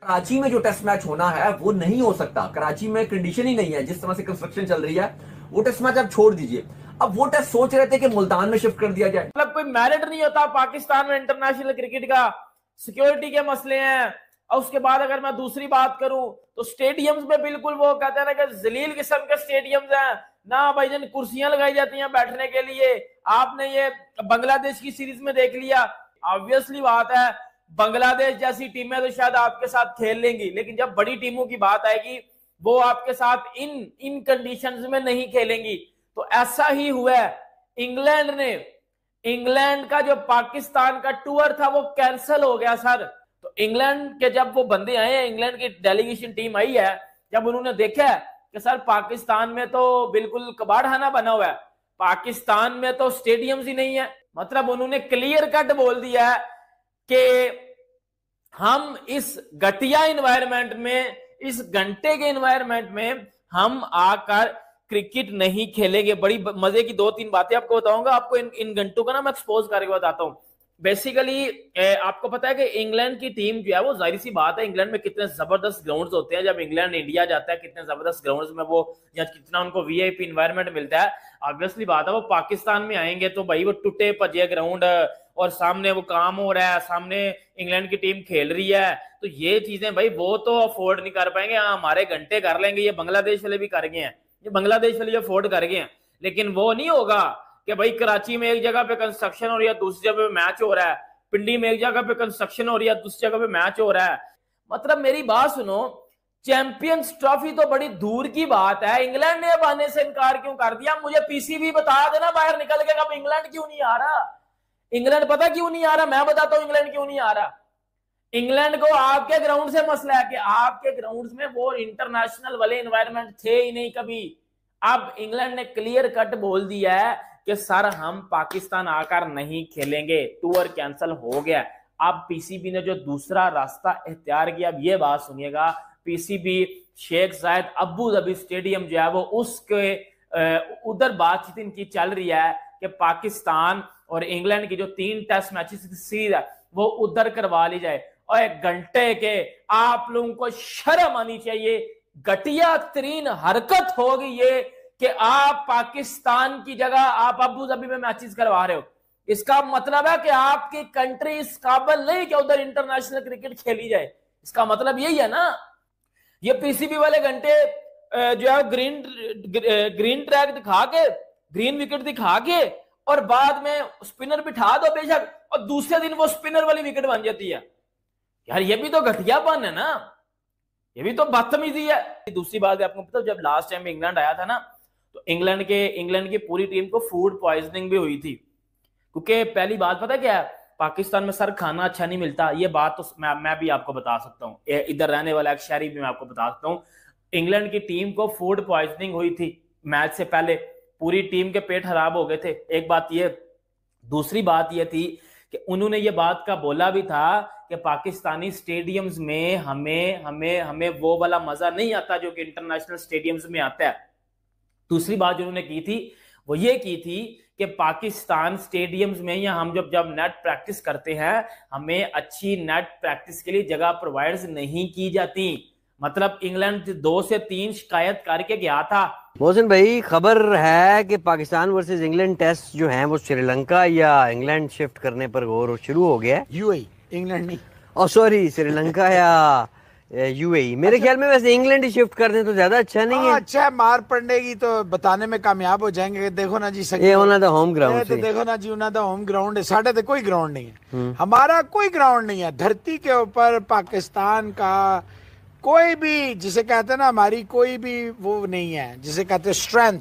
कराची में जो test match होना है वो नहीं हो सकता। कराची में कंडीशन ही नहीं है, जिस तरह से कंस्ट्रक्शन चल रही है वो टेस्ट मैच आप छोड़ दीजिए। अब वो टेस्ट सोच रहे थे कि मुल्तान में शिफ्ट कर दिया जाए। मतलब कोई मेरिट नहीं होता पाकिस्तान में इंटरनेशनल क्रिकेट का, सिक्योरिटी के मसले हैं। और उसके बाद अगर मैं दूसरी बात करूं तो स्टेडियम्स में बिल्कुल वो कहते हैं ना कि जलील किस्म के स्टेडियम्स हैं ना भाईजान, कुर्सियां लगाई जाती हैं बैठने के लिए। आपने ये बांग्लादेश की सीरीज में देख लिया, ऑब्वियसली बात है बांग्लादेश जैसी टीमें तो शायद आपके साथ खेल लेंगी, लेकिन जब बड़ी टीमों की बात आएगी वो आपके साथ इन कंडीशंस में नहीं खेलेंगी। तो ऐसा ही हुआ है। इंग्लैंड का जो पाकिस्तान का टूर था वो कैंसिल हो गया सर। तो इंग्लैंड के जब वो बंदे आए हैं, इंग्लैंड की डेलीगेशन टीम आई है, जब उन्होंने देखा कि सर पाकिस्तान में तो बिल्कुल कबाड़खाना बना हुआ है, पाकिस्तान में तो स्टेडियम्स ही नहीं है, मतलब उन्होंने क्लियर कट बोल दिया है कि हम इस घटिया इन्वायरमेंट में, इस घंटे के इन्वायरमेंट में हम आकर क्रिकेट नहीं खेलेंगे। बड़ी मजे की दो तीन बातें आपको बताऊंगा, आपको इन घंटों का ना मैं एक्सपोज करके बताता हूं। बेसिकली आपको पता है कि इंग्लैंड की टीम जो है वो, जाहिर सी बात है इंग्लैंड में कितने जबरदस्त ग्राउंड्स होते हैं, जब इंग्लैंड इंडिया जाता है कितने जबरदस्त ग्राउंड्स में वो, या कितना उनको वीआईपी इन्वायरमेंट मिलता है। ऑब्वियसली बात है वो पाकिस्तान में आएंगे तो भाई वो टूटे भजे ग्राउंड और सामने वो काम हो रहा है, सामने इंग्लैंड की टीम खेल रही है, तो ये चीजें भाई वो तो अफोर्ड नहीं कर पाएंगे। हाँ हमारे घंटे कर लेंगे, ये बांग्लादेश वाले भी कर गए हैं, ये बांग्लादेश वाले अफोर्ड कर गए हैं, लेकिन वो नहीं होगा कि भाई कराची में एक जगह पे कंस्ट्रक्शन हो रही है, दूसरी जगह पे मैच हो रहा है, पिंडी में एक जगह पे कंस्ट्रक्शन हो रही है, दूसरी जगह पे मैच हो रहा है। मतलब मेरी बात सुनो, चैंपियंस ट्रॉफी तो बड़ी दूर की बात है, इंग्लैंड ने अब आने से इनकार क्यों कर दिया? मुझे पीसीबी बता देना बाहर निकल के, अब इंग्लैंड क्यों नहीं आ रहा? इंग्लैंड पता क्यों नहीं आ रहा? मैं बताता हूं इंग्लैंड क्यों नहीं आ रहा। इंग्लैंड को आपके ग्राउंड से मसला है कि आपके ग्राउंड में वो इंटरनेशनल वाले एनवायरनमेंट थे ही नहीं कभी। अब इंग्लैंड ने क्लियर कट बोल दिया है कि सर हम पाकिस्तान आकर नहीं खेलेंगे, टूर कैंसिल हो गया। अब पीसीबी ने जो दूसरा रास्ता इख्तियार किया, अब ये बात सुनिएगा, पीसीबी शेख जायद अबू धाबी स्टेडियम जो है वो उसके उधर बातचीत इनकी चल रही है कि पाकिस्तान और इंग्लैंड की जो 3 टेस्ट मैचेस की सीरीज है वो उधर करवा ली जाए। और एक घंटे के, आप लोगों को शर्म आनी चाहिए, घटिया तरीन हरकत होगी ये कि आप पाकिस्तान की जगह आप अबू धाबी में मैचेस करवा रहे हो। इसका मतलब है कि आपकी कंट्री इस काबिल नहीं कि उधर इंटरनेशनल क्रिकेट खेली जाए, इसका मतलब यही है ना। ये पीसीबी वाले घंटे जो है ग्रीन ट्रैक दिखा के, ग्रीन विकेट दिखा के और बाद में स्पिनर बिठा दो बेशक, और दूसरे दिन वो स्पिनर वाली विकेट बन जाती है। यार ये भी तो घटियापन है ना, ये भी तो बदतमीजी है। दूसरी बात आपको पता, जब लास्ट टाइम इंग्लैंड आया था ना, तो इंग्लैंड की पूरी टीम को फूड पॉइजनिंग भी हुई थी, क्योंकि पहली बात पता क्या है, पाकिस्तान में सर खाना अच्छा नहीं मिलता। ये बात तो मैं भी आपको बता सकता हूँ, इधर रहने वाला एक शहरी भी मैं आपको बता सकता हूँ। इंग्लैंड की टीम को फूड पॉइजनिंग हुई थी मैच से पहले, पूरी टीम के पेट खराब हो गए थे। एक बात ये, दूसरी बात ये थी कि उन्होंने ये बात का बोला भी था कि पाकिस्तानी स्टेडियम्स में हमें हमें हमें वो वाला मजा नहीं आता जो कि इंटरनेशनल स्टेडियम्स में आता है। दूसरी बात जो उन्होंने की थी वो ये की थी कि पाकिस्तान स्टेडियम्स में, या हम जब नेट प्रैक्टिस करते हैं, हमें अच्छी नेट प्रैक्टिस के लिए जगह प्रोवाइड नहीं की जाती। मतलब इंग्लैंड 2 से 3 शिकायत करके गया था। मोहसिन भाई, खबर है कि पाकिस्तान वर्सेस इंग्लैंड टेस्ट जो है वो श्रीलंका या इंग्लैंड शिफ्ट करने पर गौर शुरू हो गया है। यूएई, इंग्लैंड नहीं, सॉरी, श्रीलंका या यूएई। मेरे ख्याल में वैसे इंग्लैंड ही शिफ्ट कर दें तो ज्यादा अच्छा नहीं है? अच्छा है, मार पड़ने की तो बताने में कामयाब हो जाएंगे। देखो ना जी, ये होना था होम ग्राउंड तो देखो ना जी, होना था होम ग्राउंड है। साढ़े तो कोई ग्राउंड नहीं है, हमारा कोई ग्राउंड नहीं है धरती के ऊपर। पाकिस्तान का कोई भी, जिसे कहते हैं ना, हमारी कोई भी वो नहीं है जिसे कहते हैं स्ट्रेंथ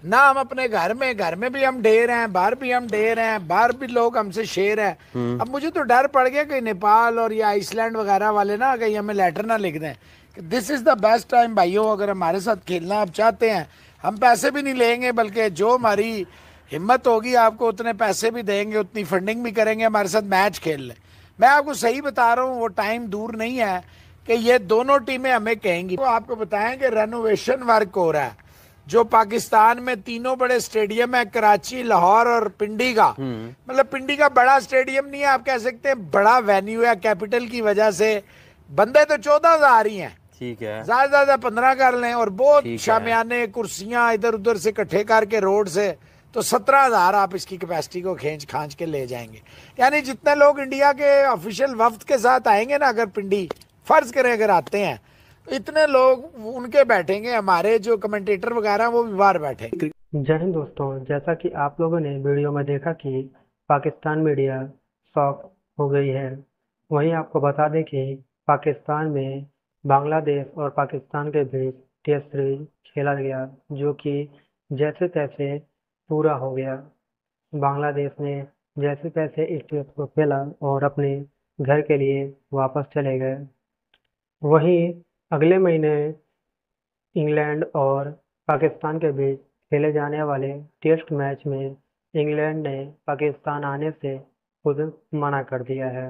ना। हम अपने घर में भी हम ढेर हैं, बाहर भी हम ढेर हैं, बाहर भी लोग हमसे शेर हैं। अब मुझे तो डर पड़ गया कि नेपाल और या आइसलैंड वगैरह वाले ना कहीं हमें लेटर ना लिख दें कि this is the best time भाइयों, अगर हमारे साथ खेलना आप चाहते हैं, हम पैसे भी नहीं लेंगे, बल्कि जो हमारी हिम्मत होगी आपको उतने पैसे भी देंगे, उतनी फंडिंग भी करेंगे, हमारे साथ मैच खेल लें। मैं आपको सही बता रहा हूँ, वो टाइम दूर नहीं है कि ये दोनों टीमें हमें कहेंगी। तो आपको बताएं कि रेनोवेशन वर्क हो रहा है जो पाकिस्तान में 3 बड़े स्टेडियम है, कराची, लाहौर और पिंडी का। मतलब पिंडी का बड़ा स्टेडियम नहीं है, आप कह सकते हैं बड़ा वेन्यू है, कैपिटल की वजह से बंदे तो 14,000 ही हैं, ठीक है, ज्यादा 15 कर लें, और बहुत ठीक है। शामियाने कुर्सियां इधर उधर से इकट्ठे करके रोड से, तो 17,000 आप इसकी कैपेसिटी को खांच के ले जाएंगे। यानी जितने लोग इंडिया के ऑफिशियल वफ्द के साथ आएंगे ना, अगर पिंडी फर्ज करें अगर आते हैं, तो इतने लोग उनके बैठेंगे, हमारे जो कमेंटेटर वगैरह वो भी बाहर बैठेंगे। जय हिंद दोस्तों, जैसा कि आप लोगों ने वीडियो में देखा कि पाकिस्तान मीडिया शॉक हो गई है, वहीं आपको बता दें कि पाकिस्तान में बांग्लादेश और पाकिस्तान के बीच टेस्ट सीरीज खेला गया, जो कि जैसे तैसे पूरा हो गया। बांग्लादेश ने जैसे तैसे इस टेस्ट को खेला और अपने घर के लिए वापस चले गए। वहीं अगले महीने इंग्लैंड और पाकिस्तान के बीच खेले जाने वाले टेस्ट मैच में इंग्लैंड ने पाकिस्तान आने से खुद मना कर दिया है।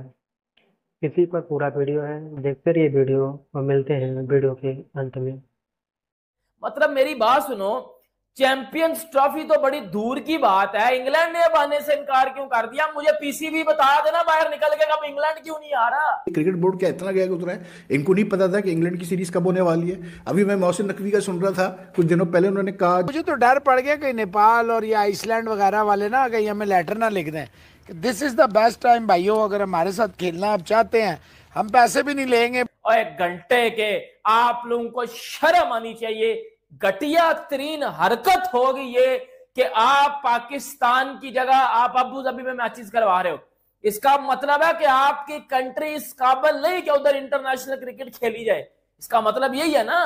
इसी पर पूरा वीडियो है, देखते रहिए वीडियो और मिलते हैं वीडियो के अंत में। मतलब मेरी बात सुनो, चैंपियंस ट्रॉफी तो बड़ी दूर की बात है, इंग्लैंड ने अब आने से इनकार क्यों कर दिया? मुझे पीसीबी बता देना बाहर निकल के, कब इंग्लैंड क्यों नहीं आ रहा? क्रिकेट बोर्ड क्या इतना गया उतरा है, इनको नहीं पता था कि इंग्लैंड की सीरीज कब होने वाली है। अभी मैं मोहसिन नकवी का सुन रहा था कुछ दिनों पहले, उन्होंने कहा मुझे तो डर पड़ गया कि नेपाल और या आइसलैंड वगैरह वाले ना कहीं हमें लेटर ना लिख दें कि this is the best time भाइयों, अगर हमारे साथ खेलना आप चाहते हैं हम पैसे भी नहीं लेंगे। और एक घंटे के आप लोगों को शर्म आनी चाहिए, घटिया तरीन हरकत होगी ये कि आप पाकिस्तान की जगह आप अबू धाबी में मैचेस करवा रहे हो। इसका मतलब है कि आपकी कंट्री इस काबिल नहीं कि उधर इंटरनेशनल क्रिकेट खेली जाए। इसका मतलब यही है ना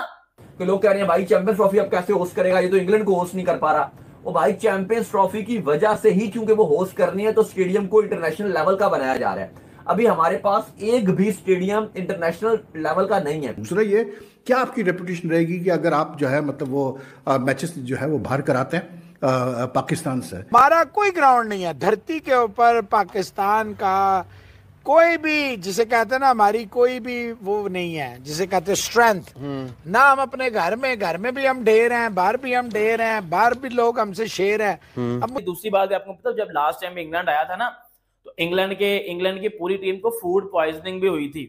कि लोग कह रहे हैं भाई चैंपियंस ट्रॉफी अब कैसे होस्ट करेगा, ये तो इंग्लैंड को होस्ट नहीं कर पा रहा। वो भाई चैंपियंस ट्रॉफी की वजह से ही, क्योंकि वो होस्ट करनी है तो स्टेडियम को इंटरनेशनल लेवल का बनाया जा रहा है। अभी हमारे पास एक भी स्टेडियम इंटरनेशनल लेवल का नहीं है। दूसरा ये, क्या आपकी रेपुटेशन रहेगी कि अगर आप जो है मतलब वो मैचेस जो है वो बाहर कराते हैं पाकिस्तान से? हमारा कोई ग्राउंड नहीं है धरती के ऊपर, पाकिस्तान का कोई भी, जिसे कहते हैं ना, हमारी कोई भी वो नहीं है, जिसे कहते हैं स्ट्रेंथ ना। हम अपने घर में भी हम ढेर हैं, बाहर भी हम ढेर हैं, बाहर भी लोग हमसे शेर हैं। अब दूसरी बात आपको पता, जब लास्ट टाइम इंग्लैंड आया था ना, तो इंग्लैंड की पूरी टीम को फूड पॉइजनिंग भी हुई थी,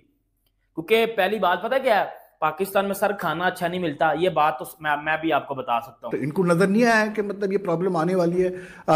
क्योंकि पहली बात पता क्या है, पाकिस्तान में सर खाना अच्छा नहीं मिलता। ये बात तो मैं भी आपको बता सकता हूँ। तो इनको नजर नहीं आया कि मतलब ये प्रॉब्लम आने वाली है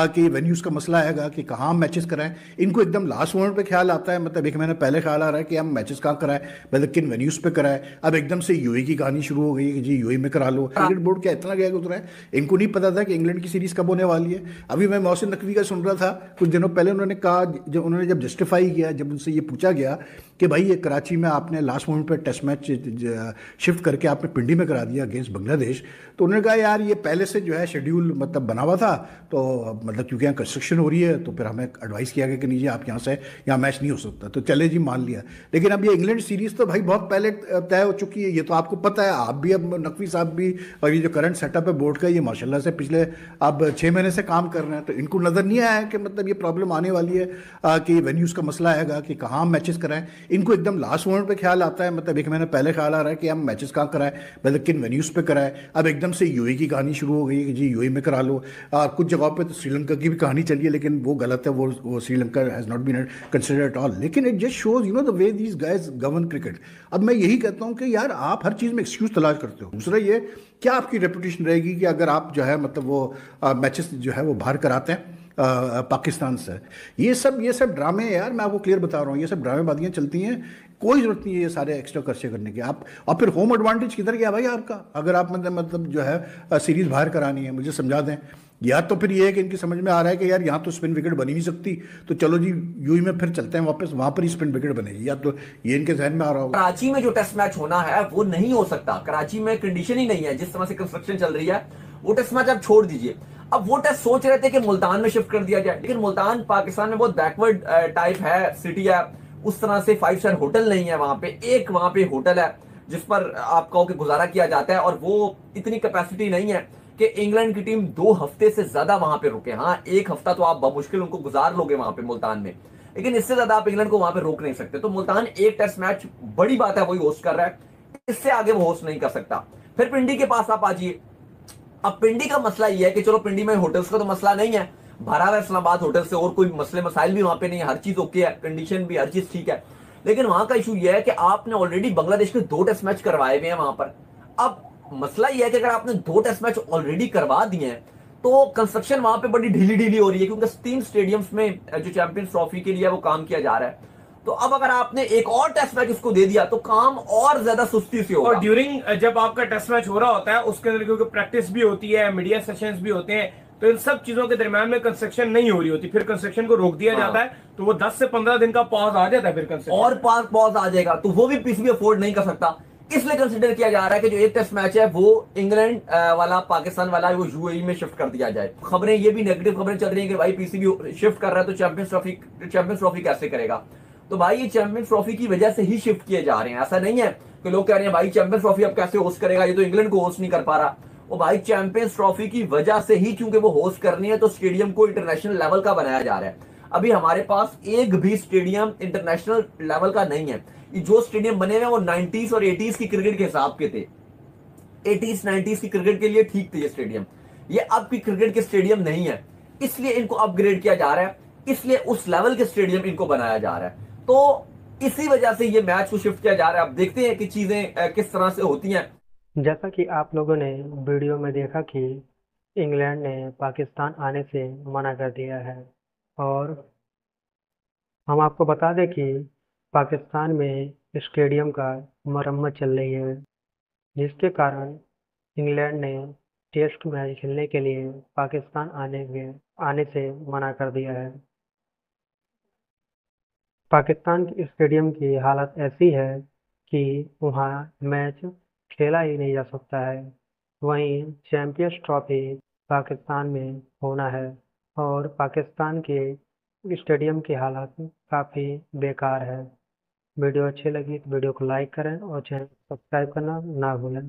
कि वेन्यूज का मसला आएगा कि कहाँ हम मैचेस कराएं। इनको एकदम लास्ट मोमेंट पे ख्याल आता है, मतलब एक महीने पहले ख्याल आ रहा है कि हम मैचेस कहाँ कराएं, मतलब किन वेन्यूज पे कराएं। अब एकदम से यूएई की कहानी शुरू हो गई कि जी यूएई में करा लो। क्रिकेट बोर्ड क्या इतना गया उतरा है, इनको नहीं पता था कि इंग्लैंड की सीरीज कब होने वाली है। अभी मैं मोहसिन नकवी का सुन रहा था कुछ दिनों पहले, उन्होंने कहा, जब जस्टिफाई किया, जब उनसे ये पूछा गया कि भाई ये कराची में आपने लास्ट मोमेंट पर टेस्ट मैच शिफ्ट करके आपने पिंडी में करा दिया अगेंस्ट बांग्लादेश, तो उन्होंने कहा यार ये पहले से जो है शेड्यूल मतलब बना हुआ था, तो मतलब क्योंकि यहाँ कंस्ट्रक्शन हो रही है तो फिर हमें एडवाइस किया गया कि नहीं जी आप यहाँ से यहाँ मैच नहीं हो सकता, तो चले जी मान लिया। लेकिन अब ये इंग्लैंड सीरीज तो भाई बहुत पहले तय हो चुकी है, ये तो आपको पता है, आप भी, अब नकवी साहब भी, और ये जो करंट सेटअप है बोर्ड का, ये माशाल्लाह से पिछले अब 6 महीने से काम कर रहे हैं। तो इनको नजर नहीं आया कि मतलब ये प्रॉब्लम आने वाली है कि वेन्यूज का मसला आएगा कि कहाँ हम मैचेस कराएं। इनको एकदम लास्ट मोमेंट पे ख्याल आता है, मतलब एक महीने पहले ख्याल आ रहा है कि हम मैचेस कहाँ कराएं, मतलब किन वेन्यूज पे कराएं। अब एकदम से यूएई की कहानी शुरू हो गई कि जी यूएई में करा लो। कुछ जगहों पे तो श्रीलंका की भी कहानी चली है, लेकिन वो गलत है, वो Sri Lanka has not been considered at all. लेकिन it just shows the way these guys govern cricket. अब मैं यही कहता हूँ कि यार आप हर चीज़ में एक्सक्यूज तलाश करते हो। दूसरा ये, क्या आपकी रेपुटेशन रहेगी कि अगर आप जो है मतलब वो मैचेस जो है वो बाहर कराते हैं पाकिस्तान से? ये सब ड्रामे हैं यार, मैं आपको क्लियर बता रहा हूँ, ये सब ड्रामेबाजियाँ चलती हैं, कोई जरूरत नहीं है ये सारे एक्स्ट्रा खर्चे करने की। आप और फिर होम एडवांटेज किधर गया भाई आपका, अगर आप मतलब जो है सीरीज बाहर करानी है, मुझे समझा दें। या तो फिर ये है कि इनकी समझ में आ रहा है कि यार यहाँ तो स्पिन विकेट बनी नहीं सकती, तो चलो जी यूएई में फिर चलते हैं वापस, वहां पर ही स्पिन विकेट बनेगी, या तो ये इनके जहन में आ रहा होगा। कराची में जो टेस्ट मैच होना है वो नहीं हो सकता, कराची में कंडीशन ही नहीं है, जिस तरह से कंस्ट्रक्शन चल रही है वो टेस्ट मैच आप छोड़ दीजिए। अब वो टेस्ट सोच रहे थे कि मुल्तान में शिफ्ट कर दिया जाए, लेकिन मुल्तान पाकिस्तान में बहुत बैकवर्ड टाइप है, सिटी है, उस तरह से 5 स्टार होटल नहीं है वहां पे। एक वहां पे होटल है जिस पर आप कहो कि गुजारा किया जाता है, और वो इतनी कैपेसिटी नहीं है कि इंग्लैंड की टीम 2 हफ्ते से ज्यादा वहां पे रुके। हाँ, 1 हफ्ता तो आप बमुश्किल उनको गुजार लोगे वहां पे मुल्तान में, लेकिन इससे ज्यादा आप इंग्लैंड को वहां पे रोक नहीं सकते। तो मुल्तान एक टेस्ट मैच बड़ी बात है वही होस्ट कर रहा है, इससे आगे वो होस्ट नहीं कर सकता। फिर पिंडी के पास आप आ जाइए। अब पिंडी का मसला ये है कि चलो पिंडी में होटल्स का तो मसला नहीं है, भरा हुआ इस्लामाबाद होटल से, और कोई मसले मसाइल भी वहां पे नहीं है, हर चीज ओके है, कंडीशन भी हर चीज ठीक है। लेकिन वहां का इशू यह है कि आपने ऑलरेडी बांग्लादेश के 2 टेस्ट मैच करवाए हुए हैं वहां पर। अब मसला यह है कि अगर आपने 2 टेस्ट मैच ऑलरेडी करवा दिए हैं तो कंस्ट्रक्शन वहां पे बड़ी ढीली ढीली हो रही है, क्योंकि 3 स्टेडियम्स में जो चैंपियंस ट्रॉफी के लिए वो काम किया जा रहा है। तो अब अगर आपने एक और टेस्ट मैच उसको दे दिया तो काम और ज्यादा सुस्ती से होगा। और ड्यूरिंग जब आपका टेस्ट मैच हो रहा होता है उसके अंदर क्योंकि प्रैक्टिस भी होती है, मीडिया सेशंस भी होते हैं, तो इन सब चीजों के दरमियान में कंस्ट्रक्शन नहीं हो रही होती, फिर कंस्ट्रक्शन को रोक दिया जाता है, तो वो 10 से 15 दिन का पॉज आ जाता है फिर कंस्ट्रक्शन। और पॉज आ जाएगा तो वो भी पीसीबी अफोर्ड नहीं कर सकता। इसलिए कंसिडर किया जा रहा है कि जो एक टेस्ट मैच है वो इंग्लैंड वाला, पाकिस्तान वाला, वो यूएई में शिफ्ट कर दिया जाए। खबरें ये भी नेगेटिव खबरें चल रही हैं कि भाई पीसीबी शिफ्ट कर रहा है तो चैंपियंस ट्रॉफी कैसे करेगा। तो भाई ये चैंपियंस ट्रॉफी की वजह से ही शिफ्ट किए जा रहे हैं। ऐसा नहीं है कि लोग कह रहे हैं भाई चैंपियंस ट्रॉफी अब कैसे होस्ट करेगा, ये तो इंग्लैंड को होस्ट नहीं कर पा रहा। वो भाई चैंपियंस ट्रॉफी की वजह से ही, क्योंकि वो होस्ट करनी है तो स्टेडियम को इंटरनेशनल लेवल का बनाया जा रहा है। अभी हमारे पास एक भी स्टेडियम इंटरनेशनल लेवल का नहीं है। जो स्टेडियम बने हुए हैं वो 90s और 80s की क्रिकेट के हिसाब के थे। 80s 90s की क्रिकेट के लिए ठीक थे ये स्टेडियम, ये अब की क्रिकेट के स्टेडियम नहीं है। इसलिए इनको अपग्रेड किया जा रहा है, इसलिए उस लेवल के स्टेडियम इनको बनाया जा रहा है। तो इसी वजह से ये मैच को शिफ्ट किया जा रहा है। अब देखते हैं कि चीजें किस तरह से होती हैं। जैसा कि आप लोगों ने वीडियो में देखा कि इंग्लैंड ने पाकिस्तान आने से मना कर दिया है, और हम आपको बता दें कि पाकिस्तान में स्टेडियम का मरम्मत चल रही है, जिसके कारण इंग्लैंड ने टेस्ट मैच खेलने के लिए पाकिस्तान आने से मना कर दिया है। पाकिस्तान के स्टेडियम की हालत ऐसी है कि वहाँ मैच खेला ही नहीं जा सकता है। वहीं चैंपियंस ट्रॉफी पाकिस्तान में होना है, और पाकिस्तान के स्टेडियम की हालत काफ़ी बेकार है। वीडियो अच्छी लगी तो वीडियो को लाइक करें और चैनल सब्सक्राइब करना ना भूलें।